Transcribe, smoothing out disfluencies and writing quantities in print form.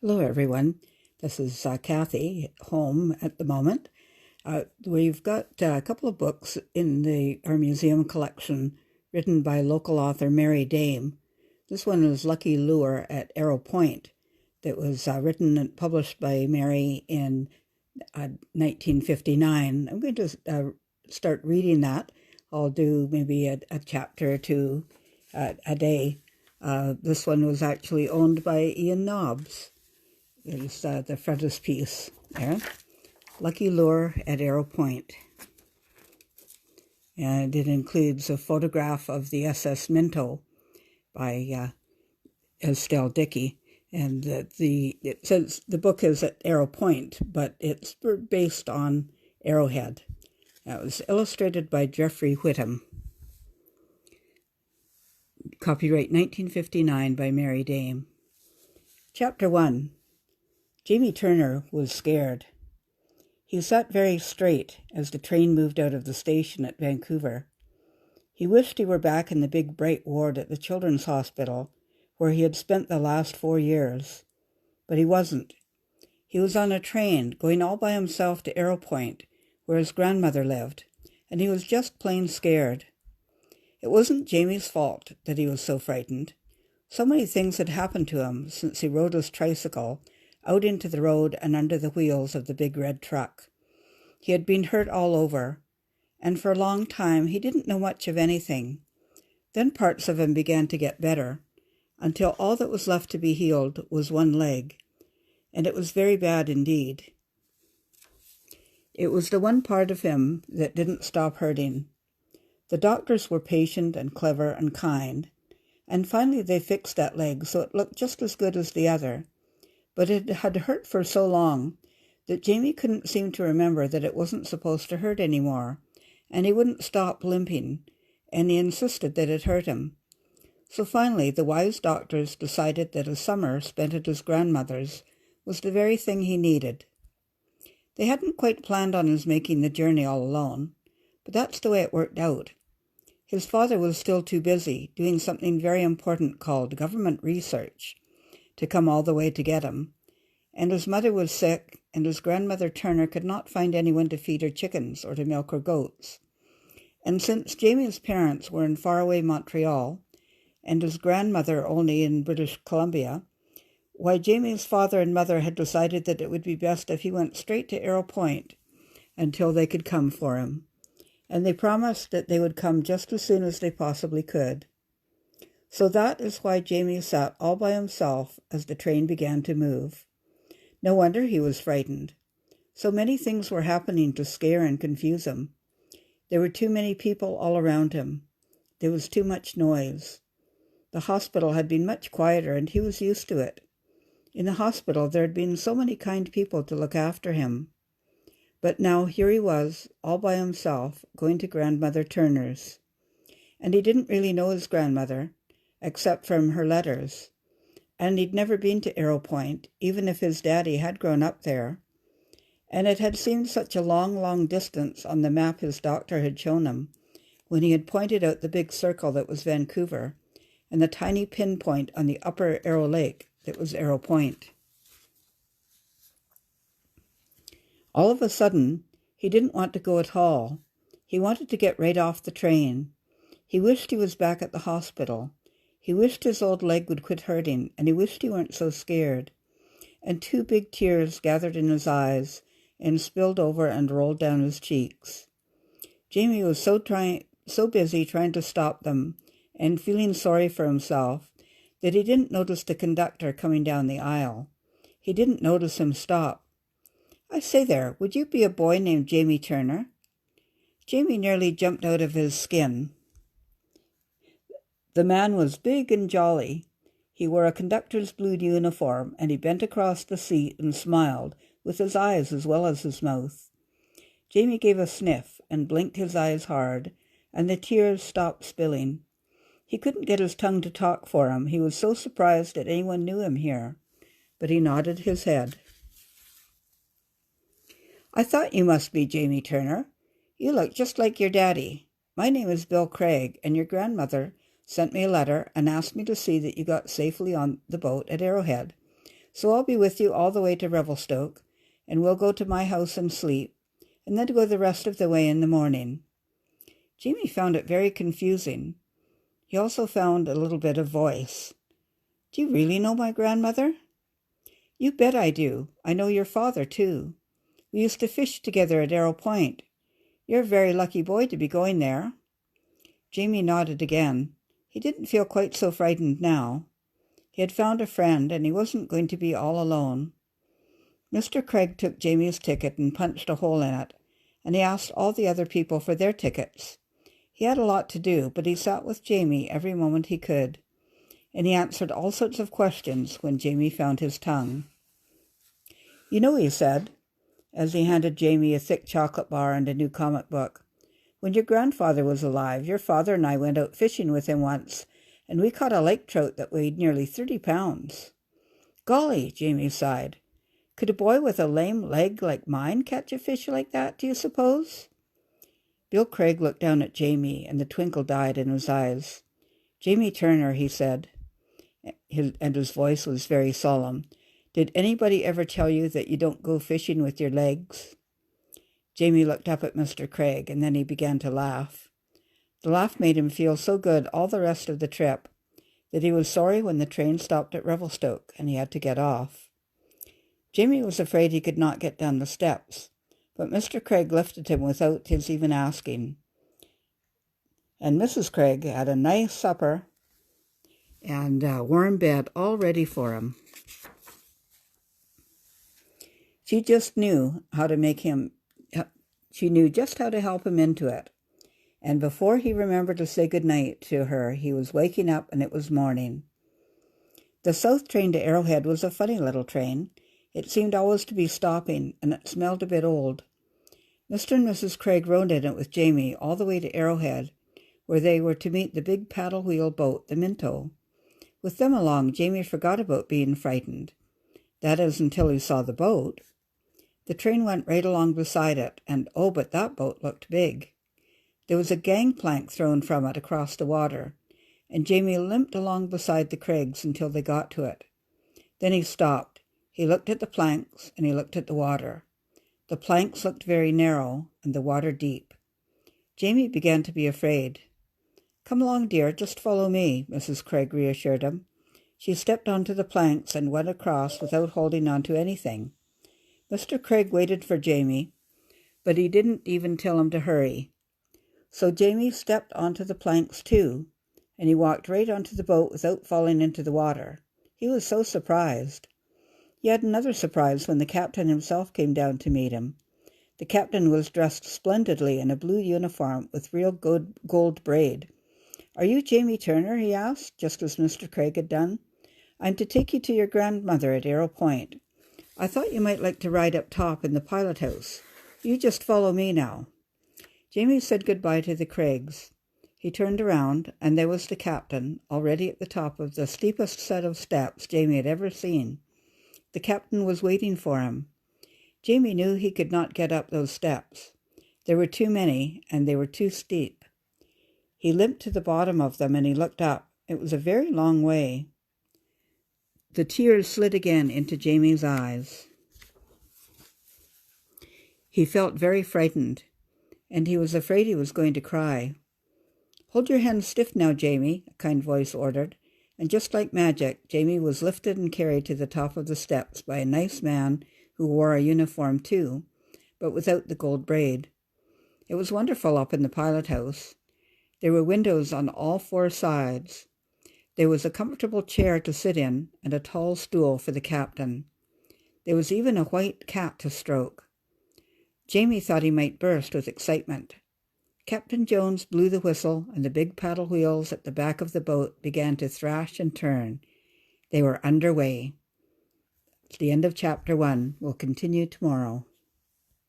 Hello, everyone. This is Cathy, home at the moment. We've got a couple of books in our museum collection written by local author Mary Daem. This one is Lucky Lure at Arrow Point, that was written and published by Mary in 1959. I'm going to start reading that. I'll do maybe a chapter or two a day. This one was actually owned by Ian Nobbs. There's the frontispiece there. Lucky Lure at Arrow Point. And it includes a photograph of the SS Minto by Estelle Dickey. And it says the book is at Arrow Point, but it's based on Arrowhead. It was illustrated by Geoffrey Whittam. Copyright 1959 by Mary Daem. Chapter 1. Jamie Turner was scared. He sat very straight as the train moved out of the station at Vancouver. He wished he were back in the big bright ward at the Children's Hospital, where he had spent the last 4 years. But he wasn't. He was on a train, going all by himself to Arrow Point, where his grandmother lived, and he was just plain scared. It wasn't Jamie's fault that he was so frightened. So many things had happened to him since he rode his tricycle out into the road and under the wheels of the big red truck. He had been hurt all over, and for a long time he didn't know much of anything. Then parts of him began to get better, until all that was left to be healed was one leg, and it was very bad indeed. It was the one part of him that didn't stop hurting. The doctors were patient and clever and kind, and finally they fixed that leg so it looked just as good as the other. But it had hurt for so long that Jamie couldn't seem to remember that it wasn't supposed to hurt anymore, and he wouldn't stop limping, and he insisted that it hurt him. So finally the wise doctors decided that a summer spent at his grandmother's was the very thing he needed. They hadn't quite planned on his making the journey all alone, but that's the way it worked out. His father was still too busy doing something very important called government research to come all the way to get him, and his mother was sick, and his grandmother Turner could not find anyone to feed her chickens or to milk her goats. And since Jamie's parents were in faraway Montreal, and his grandmother only in British Columbia, why Jamie's father and mother had decided that it would be best if he went straight to Arrow Point until they could come for him, and they promised that they would come just as soon as they possibly could. So that is why Jamie sat all by himself as the train began to move. No wonder he was frightened. So many things were happening to scare and confuse him. There were too many people all around him. There was too much noise. The hospital had been much quieter, and he was used to it. In the hospital there had been so many kind people to look after him. But now here he was, all by himself, going to Grandmother Turner's. And he didn't really know his grandmother, except from her letters, and he'd never been to Arrow Point, even if his daddy had grown up there, and it had seemed such a long, long distance on the map his doctor had shown him, when he had pointed out the big circle that was Vancouver, and the tiny pinpoint on the upper Arrow Lake that was Arrow Point. All of a sudden, he didn't want to go at all. He wanted to get right off the train. He wished he was back at the hospital. He wished his old leg would quit hurting, and he wished he weren't so scared. And 2 big tears gathered in his eyes and spilled over and rolled down his cheeks. Jamie was so busy trying to stop them and feeling sorry for himself that he didn't notice the conductor coming down the aisle. He didn't notice him stop. "I say there, would you be a boy named Jamie Turner?" Jamie nearly jumped out of his skin. The man was big and jolly. He wore a conductor's blue uniform, and he bent across the seat and smiled, with his eyes as well as his mouth. Jamie gave a sniff and blinked his eyes hard, and the tears stopped spilling. He couldn't get his tongue to talk for him. He was so surprised that anyone knew him here, but he nodded his head. "I thought you must be Jamie Turner. You look just like your daddy. My name is Bill Craig, and your grandmother sent me a letter and asked me to see that you got safely on the boat at Arrowhead. So I'll be with you all the way to Revelstoke, and we'll go to my house and sleep, and then go the rest of the way in the morning." Jamie found it very confusing. He also found a little bit of voice. "Do you really know my grandmother?" "You bet I do. I know your father, too. We used to fish together at Arrow Point. You're a very lucky boy to be going there." Jamie nodded again. He didn't feel quite so frightened now. He had found a friend, and he wasn't going to be all alone. Mr. Craig took Jamie's ticket and punched a hole in it, and he asked all the other people for their tickets. He had a lot to do, but he sat with Jamie every moment he could, and he answered all sorts of questions when Jamie found his tongue. "You know," he said, as he handed Jamie a thick chocolate bar and a new comic book, "when your grandfather was alive, your father and I went out fishing with him once, and we caught a lake trout that weighed nearly 30 pounds. "Golly," Jamie sighed. "Could a boy with a lame leg like mine catch a fish like that, do you suppose?" Bill Craig looked down at Jamie, and the twinkle died in his eyes. "Jamie Turner," he said, and his voice was very solemn, "did anybody ever tell you that you don't go fishing with your legs?" Jamie looked up at Mr. Craig, and then he began to laugh. The laugh made him feel so good all the rest of the trip that he was sorry when the train stopped at Revelstoke and he had to get off. Jamie was afraid he could not get down the steps, but Mr. Craig lifted him without his even asking. And Mrs. Craig had a nice supper and a warm bed all ready for him. She just knew how to make him, she knew just how to help him into it. And before he remembered to say good night to her, he was waking up and it was morning. The south train to Arrowhead was a funny little train. It seemed always to be stopping, and it smelled a bit old. Mr. and Mrs. Craig rode in it with Jamie all the way to Arrowhead, where they were to meet the big paddle-wheel boat, the Minto. With them along, Jamie forgot about being frightened. That is, until he saw the boat. The train went right along beside it, and oh, but that boat looked big. There was a gangplank thrown from it across the water, and Jamie limped along beside the Craigs until they got to it. Then he stopped. He looked at the planks, and he looked at the water. The planks looked very narrow, and the water deep. Jamie began to be afraid. "Come along, dear, just follow me," Mrs. Craig reassured him. She stepped onto the planks and went across without holding on to anything. Mr. Craig waited for Jamie, but he didn't even tell him to hurry. So Jamie stepped onto the planks too, and he walked right onto the boat without falling into the water. He was so surprised. He had another surprise when the captain himself came down to meet him. The captain was dressed splendidly in a blue uniform with real gold braid. "Are you Jamie Turner?" he asked, just as Mr. Craig had done. "I'm to take you to your grandmother at Arrow Point. I thought you might like to ride up top in the pilot house. You just follow me now." Jamie said goodbye to the Craigs. He turned around, and there was the captain, already at the top of the steepest set of steps Jamie had ever seen. The captain was waiting for him. Jamie knew he could not get up those steps. There were too many, and they were too steep. He limped to the bottom of them, and he looked up. It was a very long way. The tears slid again into Jamie's eyes. He felt very frightened, and he was afraid he was going to cry. "Hold your hands stiff now, Jamie," a kind voice ordered, and just like magic, Jamie was lifted and carried to the top of the steps by a nice man who wore a uniform too, but without the gold braid. It was wonderful up in the pilot house. There were windows on all four sides. There was a comfortable chair to sit in and a tall stool for the captain. There was even a white cat to stroke. Jamie thought he might burst with excitement. Captain Jones blew the whistle, and the big paddle wheels at the back of the boat began to thrash and turn. They were underway. It's the end of Chapter 1. We'll continue tomorrow.